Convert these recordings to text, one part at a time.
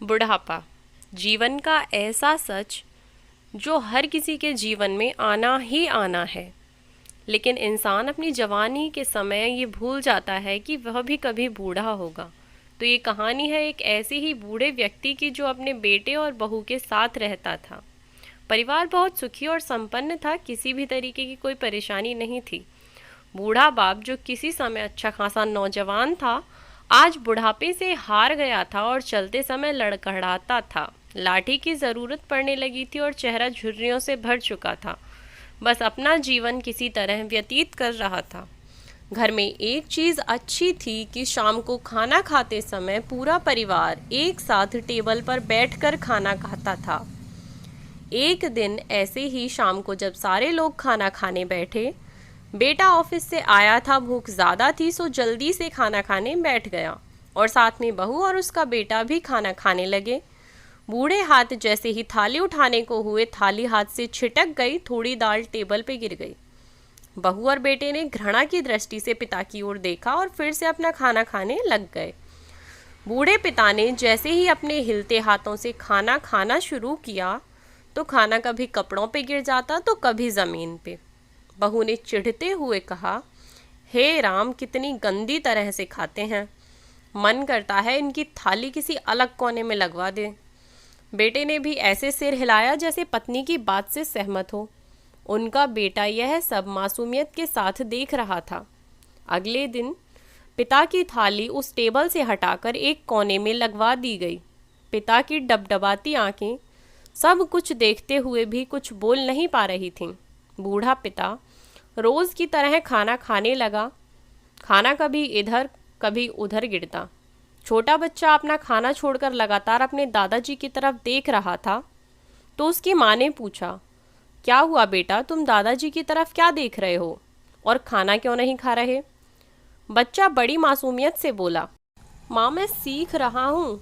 बुढ़ापा, जीवन का ऐसा सच जो हर किसी के जीवन में आना ही आना है। लेकिन इंसान अपनी जवानी के समय ये भूल जाता है कि वह भी कभी बूढ़ा होगा। तो ये कहानी है एक ऐसे ही बूढ़े व्यक्ति की जो अपने बेटे और बहू के साथ रहता था। परिवार बहुत सुखी और संपन्न था, किसी भी तरीके की कोई परेशानी नहीं थी। बूढ़ा बाप जो किसी समय अच्छा खासा नौजवान था, आज बुढ़ापे से हार गया था और चलते समय लड़खड़ाता था। लाठी की ज़रूरत पड़ने लगी थी और चेहरा झुर्रियों से भर चुका था। बस अपना जीवन किसी तरह व्यतीत कर रहा था। घर में एक चीज़ अच्छी थी कि शाम को खाना खाते समय पूरा परिवार एक साथ टेबल पर बैठकर खाना खाता था। एक दिन ऐसे ही शाम को जब सारे लोग खाना खाने बैठे, बेटा ऑफिस से आया था, भूख ज़्यादा थी सो जल्दी से खाना खाने बैठ गया और साथ में बहू और उसका बेटा भी खाना खाने लगे। बूढ़े हाथ जैसे ही थाली उठाने को हुए, थाली हाथ से छिटक गई, थोड़ी दाल टेबल पे गिर गई। बहू और बेटे ने घृणा की दृष्टि से पिता की ओर देखा और फिर से अपना खाना खाने लग गए। बूढ़े पिता ने जैसे ही अपने हिलते हाथों से खाना खाना शुरू किया तो खाना कभी कपड़ों पे गिर जाता तो कभी ज़मीन पे। बहू ने चिढ़ते हुए कहा, हे राम, कितनी गंदी तरह से खाते हैं, मन करता है इनकी थाली किसी अलग कोने में लगवा दे। बेटे ने भी ऐसे सिर हिलाया जैसे पत्नी की बात से सहमत हो। उनका बेटा यह सब मासूमियत के साथ देख रहा था। अगले दिन पिता की थाली उस टेबल से हटाकर एक कोने में लगवा दी गई। पिता की डबडबाती आंखें सब कुछ देखते हुए भी कुछ बोल नहीं पा रही थीं। बूढ़ा पिता रोज़ की तरह खाना खाने लगा। खाना कभी इधर कभी उधर गिरता। छोटा बच्चा अपना खाना छोड़कर लगातार अपने दादाजी की तरफ देख रहा था। तो उसकी माँ ने पूछा, क्या हुआ बेटा, तुम दादाजी की तरफ क्या देख रहे हो और खाना क्यों नहीं खा रहे? बच्चा बड़ी मासूमियत से बोला, माँ, मैं सीख रहा हूँ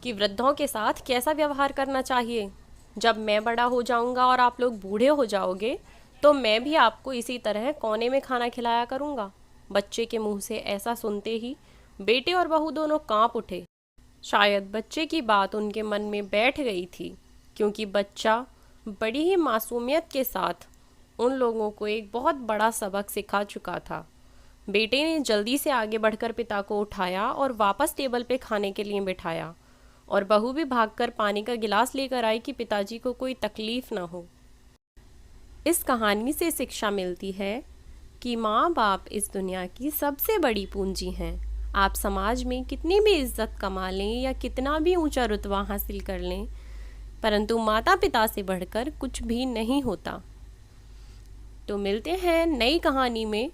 कि वृद्धों के साथ कैसा व्यवहार करना चाहिए। जब मैं बड़ा हो जाऊँगा और आप लोग बूढ़े हो जाओगे तो मैं भी आपको इसी तरह कोने में खाना खिलाया करूँगा। बच्चे के मुंह से ऐसा सुनते ही बेटे और बहू दोनों कांप उठे। शायद बच्चे की बात उनके मन में बैठ गई थी, क्योंकि बच्चा बड़ी ही मासूमियत के साथ उन लोगों को एक बहुत बड़ा सबक सिखा चुका था। बेटे ने जल्दी से आगे बढ़कर पिता को उठाया और वापस टेबल पे खाने के लिए बिठाया, और बहू भी भागकर पानी का गिलास लेकर आई कि पिताजी को कोई तकलीफ ना हो। इस कहानी से शिक्षा मिलती है कि माँ बाप इस दुनिया की सबसे बड़ी पूंजी हैं। आप समाज में कितनी भी इज्जत कमा लें या कितना भी ऊंचा रुतबा हासिल कर लें, परंतु माता पिता से बढ़कर कुछ भी नहीं होता। तो मिलते हैं नई कहानी में।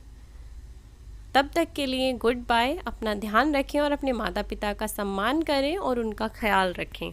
तब तक के लिए गुड बाय। अपना ध्यान रखें और अपने माता पिता का सम्मान करें और उनका ख्याल रखें।